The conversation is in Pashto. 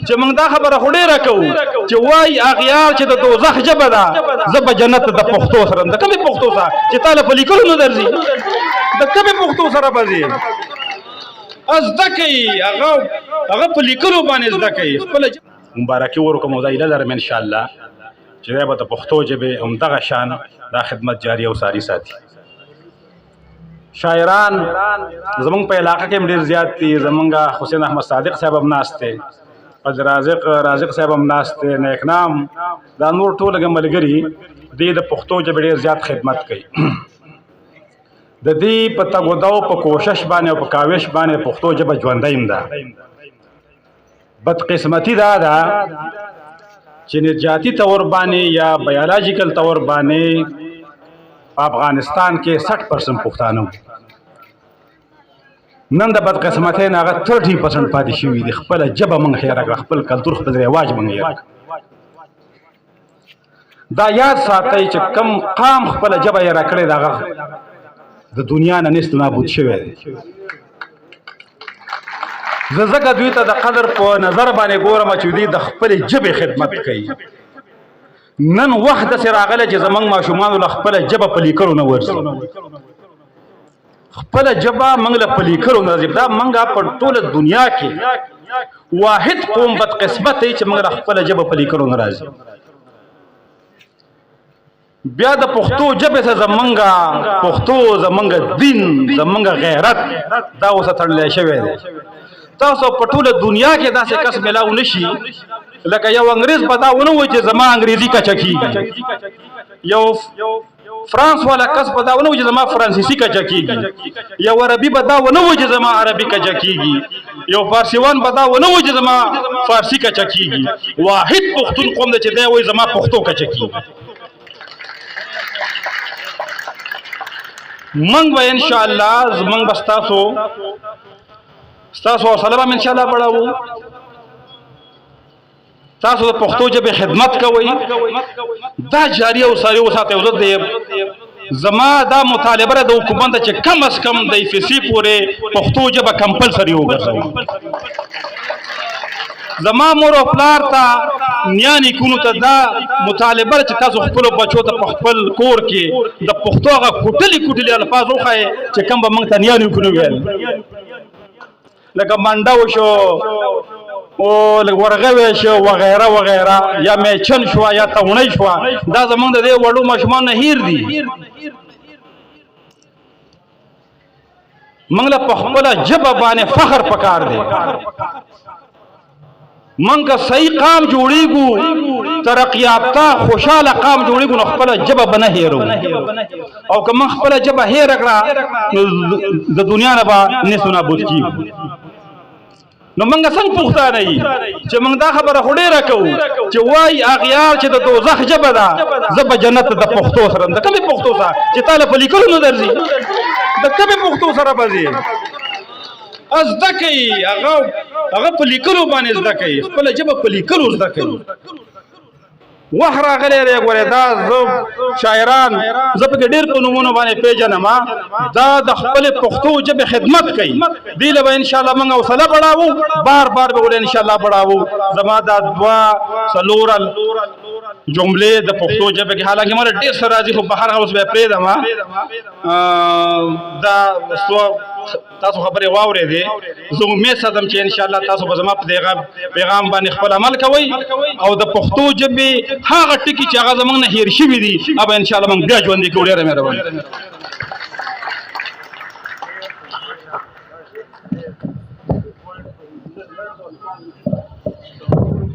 چې موږ دا خبره خو ډېره کوو چې وایي اغیار چې د دوزخ ژبه ده زه به جنت د پښتو سره د کومې پښتو سره چې تا له په لیکلو نه درځي د کومې پښتو سره به ځې زده کوي هغه په لیکلو باندې زده کوي خپله مبارکي ورکوم او دا هیله لرم انشاءالله چې دی به د پښتو ژبې همدغه شان دا خدمت جاري او ساري ساتي شاعران زمونږ په علاقه کې هم ډېر زیات دي زمونږ حسین احمد صادق صاحب هم ناست دی رازق صاحب هم ناست دی نیک نام دا نور ټول ملګري دې د پښتو ژبې ډېر زیات خدمت کوي د دې په تګوداو په کوشش باندې او په کاوش باندې پښتو ژبه ژوندۍ هم ده بدقسمتي دا ده چې نجاتي طور باندې یا بیولوژیکل طور باندې په افغانستان کې 60% پښتانه نن د بدقسمتۍ نه هغه 30% پاتې شوي دي خپله ژبه موږ هېره کړه خپل کلتور خپل رواج موږ هېر کړه دا یاد ساتئ چې کم قام خپله ژبه هېره کړې ده هغه د دنیا نه نیست نابود شوی دی زه ځکه دوی ته د قدر په نظر باندې ګورم چې دوی د خپلې ژبې خدمت کوي نن وخت داسې راغلی چې زموږ ماشومانو له خپله ژبه په لیکلو نه ورځي خپله ژبه موږ له په لیکلو نه راځي دا موږ په ټوله دنیا کې واحد قوم بدقسمت دی چې موږ له خپله ژبه په لیکلو نه راځي بیا د پښتو ژبې سره زمونږ پښتو زمونږ دین زمونږ غیرت دا اوس تړلی شوی دی تاسو په ټوله دنیا کې داسې کس میلاو نشي لکه یو انګریز به دا ونه وایي چې زما انګریزي کچه کېږي یو فرانس والا کس به دا ونه وایي چې زما فرانسیسي کچه کېږي یو عربي به دا ونه وایي چې زما عربي کچه کېږي یو فارسیوان به دا ونه وایي چې زما فارسي کچه کېږي واحد پښتون قوم دی چې دی وایي زما پښتو کچه کېږي منګ به انشاءالله زمنګ به ستاسو حوصله به انشاءالله بړاوو تاسو د پښتو ژبې خدمت کوئ دا جاري او ساري وساتئ زما دا مطالبه ده د حکومت چې کم از کم د ایفسي پورې پښتو ژبه کمپلسري وګرځوي زما مور او پلار ته نیا نیکونو ته دا مطالبه چې تاسو خپلو بچو ته په خپل کور کې د پښتو هغه کوټلي الفاظ وښایئ چې کوم به موږ ته نیا نیکونو ویل لکه منډه وشو او ورغوی شو وغیره وغیره یا میچن شو یا تونی شو دا زمونږ د دې وړو ماشومان نه هیر دي موږ له په خپله ژبه باندې فخر پکار دی موږ که صحیح قام جوړیږو ترقی یافته خوشحاله قام جوړیږو نو خپله ژبه به نه هیرو او که موږ خپله ژبه هیره کړه نو د دنیا نه به نیست نابود کیږو نو موږ څنګه پښتانه یو چې موږ دا خبره خو ډېره کوو چې وایي اغیار چې د دوزخ ژبه ده زه به جنت د پښتو سره د کومې پښتو سره چې تا له په لیکلو نه درځي د کومې پښتو سره به ځې زده کوي هغه په لیکلو باندې زده کوي خپله ژبه په لیکلو زده کوي وخت راغلی دی ګورې دا زه شاعران زه پکې ډېر په نومونو باندې پېژنم دا د خپلې پښتو ژبې خدمت کوي دې له به انشاءالله موږ حوصله بړاوو بار به ولې انشاءالله بړاوو زما دا 2-3 جملې د پښتو ژبې کې حالانکه مله ډېر څه راځي خو بهر اوس به پرېږدم دا تاسو خبرې واورېدې زه امید ساتم چې انشاءالله تاسو به زما په دې پیغام باندې خپل عمل کوئ او د پښتو ژبې هغه ټکي چې هغه زموږ نه هېر شوي دي هغه انشاءالله موږ بیا ژوندي کړو ډېره مهرباني